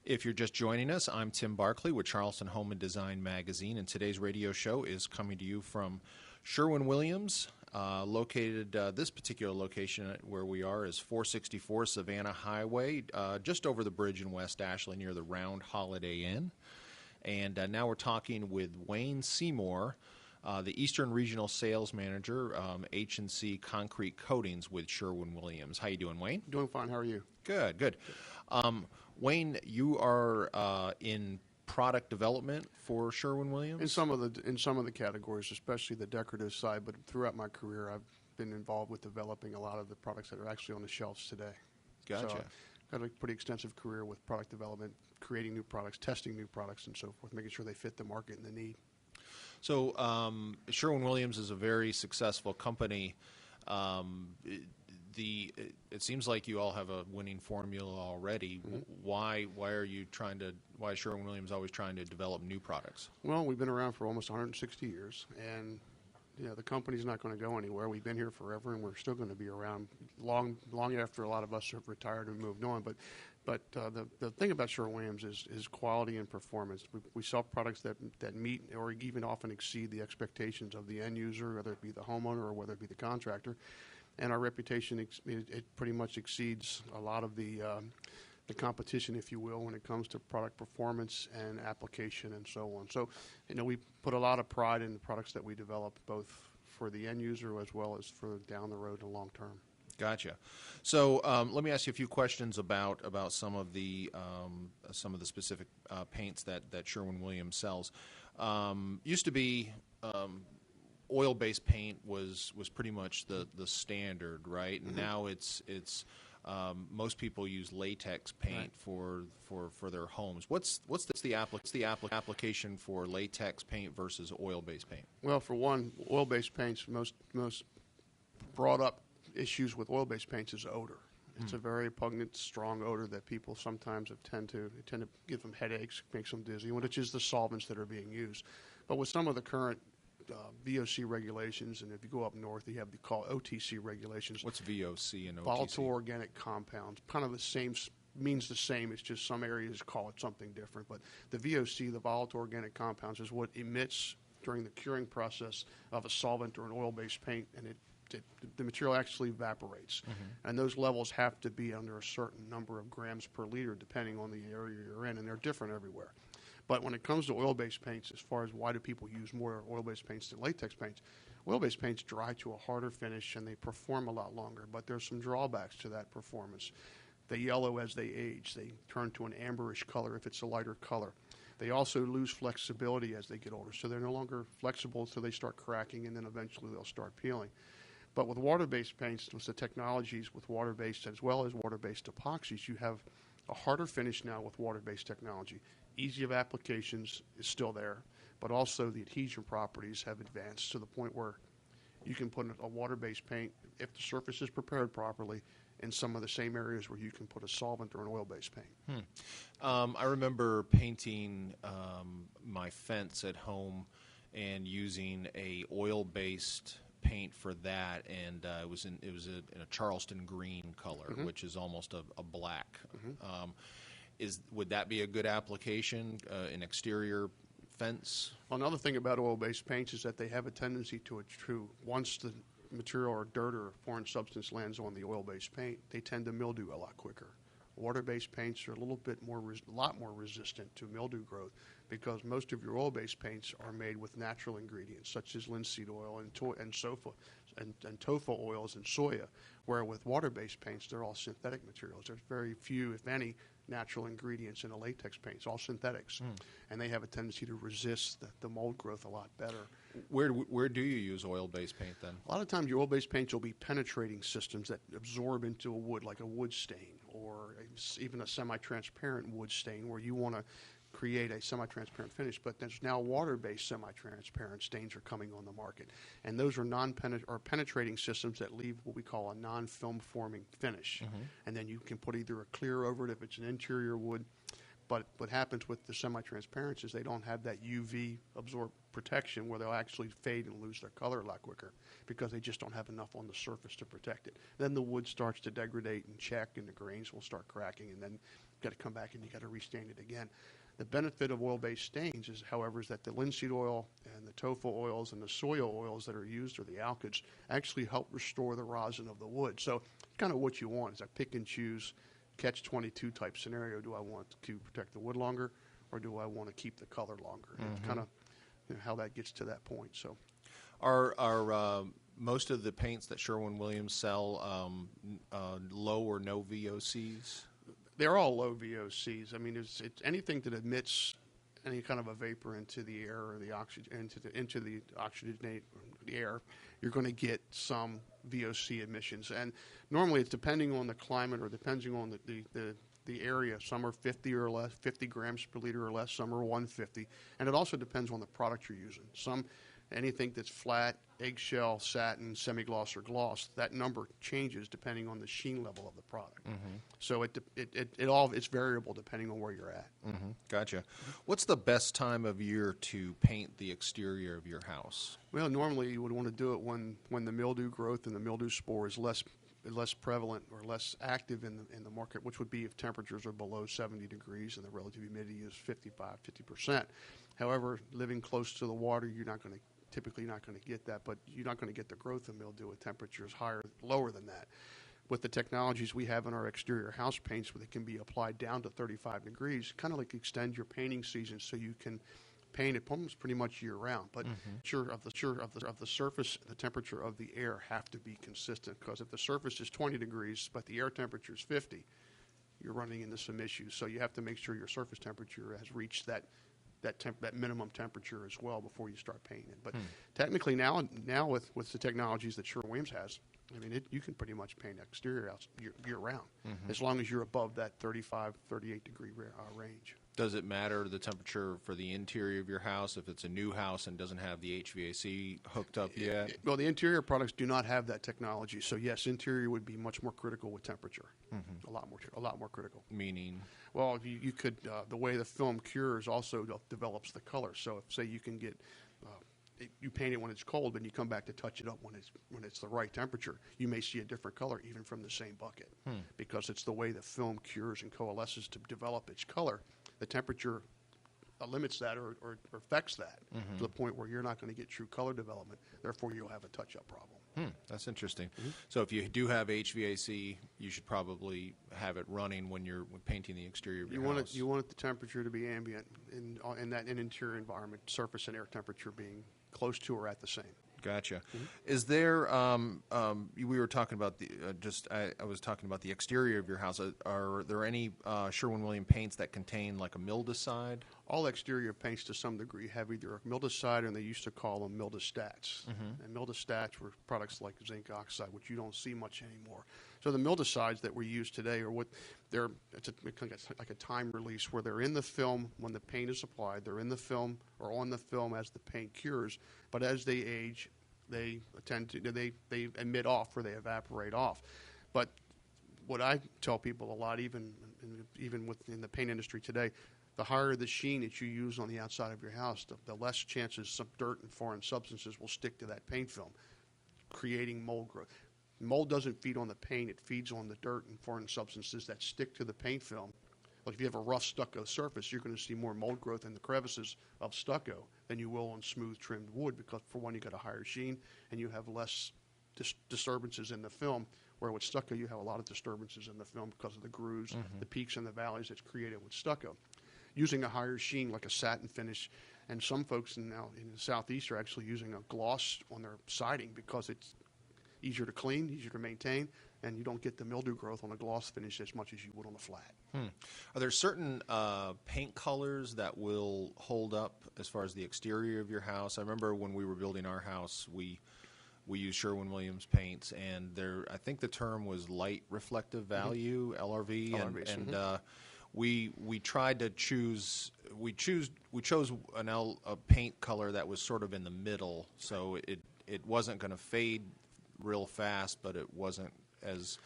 If you're just joining us, I'm Tim Barkley with Charleston Home and Design Magazine, and today's radio show is coming to you from Sherwin-Williams, located, this particular location where we are is 464 Savannah Highway, just over the bridge in West Ashley near the Round Holiday Inn. And now we're talking with Wayne Seymour, the Eastern Regional Sales Manager, H&C Concrete Coatings with Sherwin-Williams. How you doing, Wayne? Doing fine. How are you? Good, good. Wayne, you are in product development for Sherwin-Williams? In some of the categories, especially the decorative side, but throughout my career, I've been involved with developing a lot of the products that are actually on the shelves today. Gotcha. So I've got a pretty extensive career with product development, creating new products, testing new products, and so forth, making sure they fit the market and the need. So Sherwin-Williams is a very successful company. It seems like you all have a winning formula already. Mm-hmm. Why is Sherwin-Williams always trying to develop new products? Well, we've been around for almost 160 years, and the company's not going to go anywhere. We've been here forever, and we're still going to be around long after a lot of us have retired and moved on. But the thing about Sherwin-Williams is quality and performance. We sell products that meet or even often exceed the expectations of the end user, whether it be the homeowner or whether it be the contractor. And our reputation, it pretty much exceeds a lot of the competition, if you will, when it comes to product performance and application and so on. So, we put a lot of pride in the products that we develop, both for the end user as well as for down the road and long term. Gotcha. So let me ask you a few questions about some of the specific paints that Sherwin-Williams sells. Used to be. Oil-based paint was pretty much the standard, right? And now it's most people use latex paint for their homes. What's the application for latex paint versus oil-based paint? Well, for one, oil-based paints, most brought up issues with oil-based paints is odor. It's a very pungent, strong odor that people sometimes tend to give them headaches, makes them dizzy, which is the solvents that are being used. But with some of the current VOC regulations, and if you go up north, you have called OTC regulations. What's VOC and OTC? Volatile organic compounds. Kind of the same, means the same. It's just some areas call it something different. But the VOC, the volatile organic compounds, is what emits during the curing process of a solvent or an oil-based paint, and the material actually evaporates. Mm-hmm. And those levels have to be under a certain number of grams per liter, depending on the area you're in, and they're different everywhere. But when it comes to oil-based paints, as far as why do people use more oil-based paints than latex paints, oil-based paints dry to a harder finish and they perform a lot longer. But there's some drawbacks to that performance. They yellow as they age. They turn to an amberish color if it's a lighter color. They also lose flexibility as they get older. So they're no longer flexible until they start cracking, and then eventually they'll start peeling. But with water-based paints, with the technologies with water-based as well as water-based epoxies, you have a harder finish now with water-based technology. Easy of applications is still there, but also the adhesion properties have advanced to the point where you can put a water-based paint, if the surface is prepared properly, in some of the same areas where you can put a solvent or an oil-based paint. I remember painting my fence at home and using a oil-based paint for that, and it was in a Charleston green color, mm-hmm. which is almost a black. Mm-hmm. Would that be a good application, an exterior fence? Well, another thing about oil-based paints is that they have a tendency to once the material or dirt or foreign substance lands on the oil-based paint, they tend to mildew a lot quicker. Water-based paints are a lot more resistant to mildew growth because most of your oil-based paints are made with natural ingredients such as linseed oil and sofa and tofu oils and soya, where with water-based paints they're all synthetic materials. There's very few, if any, natural ingredients in a latex paint. It's all synthetics, and they have a tendency to resist the mold growth a lot better. Where do you use oil-based paint then? A lot of times your oil-based paints will be penetrating systems that absorb into a wood, like a wood stain or even a semi-transparent wood stain where you want to create a semi-transparent finish, but there's now water-based semi-transparent stains are coming on the market, and those are penetrating systems that leave what we call a non-film forming finish, mm-hmm. and then you can put either a clear over it if it's an interior wood. But what happens with the semi-transparents is they don't have that UV absorb protection where they'll actually fade and lose their color a lot quicker because they just don't have enough on the surface to protect it. Then the wood starts to degrade and check, and the grains will start cracking, and then got to come back and you got to restain it again. The benefit of oil-based stains is, however, is that the linseed oil and the tofu oils and the soy oils that are used, or the alkyds, actually help restore the rosin of the wood. So kind of what you want is a pick and choose, catch-22 type scenario. Do I want to protect the wood longer, or do I want to keep the color longer? Mm-hmm. It's kind of how that gets to that point. So, are most of the paints that Sherwin-Williams sell low or no VOCs? They're all low VOCs. I mean, it's anything that emits any kind of a vapor into the air or the oxygen into the oxygenate the air, you're going to get some VOC emissions. And normally, it's depending on the climate or depending on the area. Some are 50 or less, 50 grams per liter or less. Some are 150, and it also depends on the product you're using. Anything that's flat, eggshell, satin, semi-gloss, or gloss, that number changes depending on the sheen level of the product. Mm-hmm. So it's variable depending on where you're at. Mm-hmm. Gotcha. What's the best time of year to paint the exterior of your house? Well, normally you would want to do it when the mildew growth and the mildew spore is less prevalent or less active in the market, which would be if temperatures are below 70 degrees and the relative humidity is 50%. However, living close to the water, typically not going to get that, but you're not going to get the growth of mildew at temperatures lower than that. With the technologies we have in our exterior house paints, where they can be applied down to 35 degrees, kind of like extend your painting season so you can paint it almost pretty much year round. But of the surface, the temperature of the air have to be consistent, because if the surface is 20 degrees but the air temperature is 50, you're running into some issues. So you have to make sure your surface temperature has reached that minimum temperature as well before you start painting. But technically now with the technologies that Sherwin-Williams has, I mean, you can pretty much paint exterior out year round, as long as you're above that 35, 38 degree range. Does it matter the temperature for the interior of your house if it's a new house and doesn't have the HVAC hooked up yet? Well, the interior products do not have that technology. So yes, interior would be much more critical with temperature, a lot more critical. Meaning? Well, you could the way the film cures also develops the color. So if, say, you can get you paint it when it's cold, and you come back to touch it up when it's the right temperature, you may see a different color even from the same bucket, because it's the way the film cures and coalesces to develop its color. The temperature limits that or affects that to the point where you're not going to get true color development. Therefore, you'll have a touch-up problem. That's interesting. So if you do have HVAC, you should probably have it running when you're painting the exterior of your house. You want the temperature to be ambient in that interior environment, surface and air temperature being close to or at the same. Gotcha. Is there? We were talking about I was talking about the exterior of your house. Are there any Sherwin-Williams paints that contain like a mildewcide? All exterior paints to some degree have either a mildewcide, and they used to call them mildewstats. And mildewstats were products like zinc oxide, which you don't see much anymore. So the mildewcides that we use today are it's like a time release, where they're in the film when the paint is applied. They're in the film or on the film as the paint cures. But as they age, they emit off, or they evaporate off. But what I tell people a lot, even within the paint industry today, the higher the sheen that you use on the outside of your house, the less chances some dirt and foreign substances will stick to that paint film, creating mold growth. Mold doesn't feed on the paint, it feeds on the dirt and foreign substances that stick to the paint film. Like if you have a rough stucco surface, you're going to see more mold growth in the crevices of stucco than you will on smooth trimmed wood, because for one, you got a higher sheen and you have less disturbances in the film, where with stucco you have a lot of disturbances in the film because of the grooves, the peaks and the valleys that's created with stucco. Using a higher sheen like a satin finish, and some folks now in the Southeast are actually using a gloss on their siding because it's easier to clean, easier to maintain, and you don't get the mildew growth on a gloss finish as much as you would on a flat. Are there certain paint colors that will hold up as far as the exterior of your house? I remember when we were building our house, we used Sherwin-Williams paints, and I think the term was light reflective value, LRV, and we tried to chose a paint color that was sort of in the middle, so it wasn't going to fade real fast, but it wasn't as.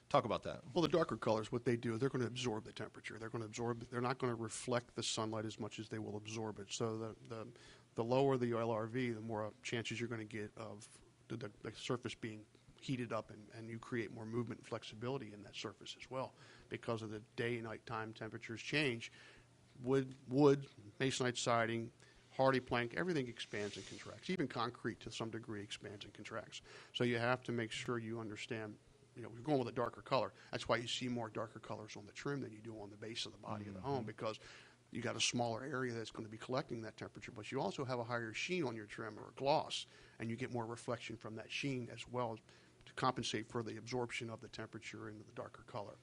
Talk about that. Well, the darker colors, what they do, they're going to absorb the temperature. They're not going to reflect the sunlight as much as they will absorb it. So the lower the LRV, the more chances you're going to get of the surface being heat it up and you create more movement and flexibility in that surface as well. Because of the day and night time temperatures change, wood, masonite siding, hardy plank, everything expands and contracts. Even concrete to some degree expands and contracts. So you have to make sure you understand, you're going with a darker color. That's why you see more darker colors on the trim than you do on the base of the body of the home, because you got a smaller area that's going to be collecting that temperature, but you also have a higher sheen on your trim or a gloss, and you get more reflection from that sheen as well to compensate for the absorption of the temperature into the darker color.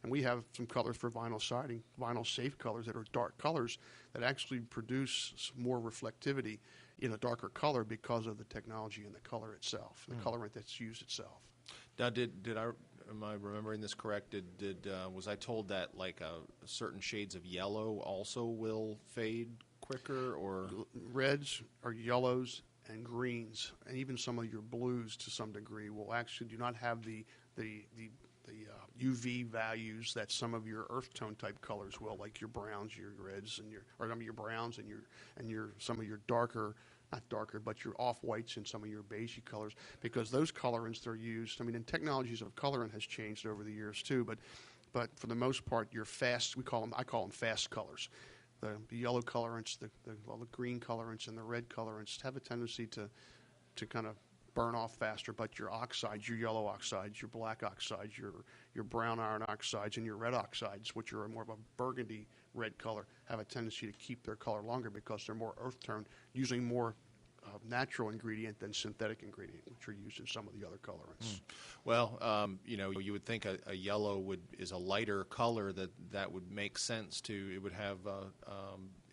And we have some colors for vinyl siding, vinyl safe colors that are dark colors that actually produce more reflectivity in a darker color because of the technology and the color itself, the colorant that's used itself. Now, am I remembering this correct? Was I told that like certain shades of yellow also will fade quicker, or reds or yellows and greens, and even some of your blues to some degree will actually do not have the UV values that some of your earth tone type colors will, like your browns, your reds, and your browns and your some of your darker, not darker, but your off whites and some of your beigey colors, because those colorants they're used. I mean, and technologies of colorant has changed over the years too, but for the most part, your fast, I call them fast colors. The yellow colorants, the green colorants, and the red colorants have a tendency to kind of burn off faster, but your oxides, your yellow oxides, your black oxides, your brown iron oxides, and your red oxides, which are more of a burgundy red color, have a tendency to keep their color longer because they're more earth tone, using more natural ingredient than synthetic ingredient, which are used in some of the other colorants. Well, you would think a yellow is a lighter color that would make sense to. It would have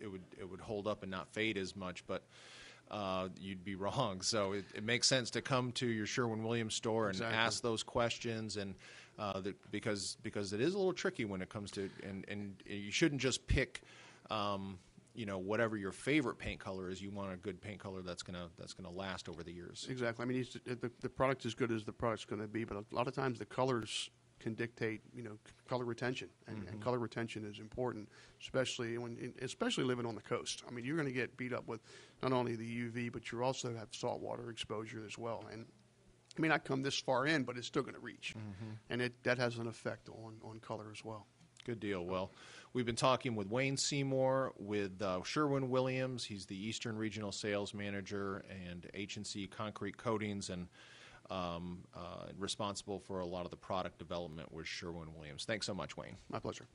it would hold up and not fade as much, but you'd be wrong. So it makes sense to come to your Sherwin-Williams store and ask those questions, and because it is a little tricky when it comes to, and you shouldn't just pick whatever your favorite paint color is. You want a good paint color that's gonna last over the years. Exactly. I mean, the product is good as the product's going to be, but a lot of times the colors can dictate, color retention, and color retention is important, especially living on the coast. I mean, you're going to get beat up with not only the UV, but you also have saltwater exposure as well. And it may not come this far in, but it's still going to reach, and that has an effect on color as well. Good deal. Well, we've been talking with Wayne Seymour with Sherwin-Williams. He's the Eastern Regional Sales Manager and H&C Concrete Coatings, and responsible for a lot of the product development with Sherwin-Williams. Thanks so much, Wayne. My pleasure.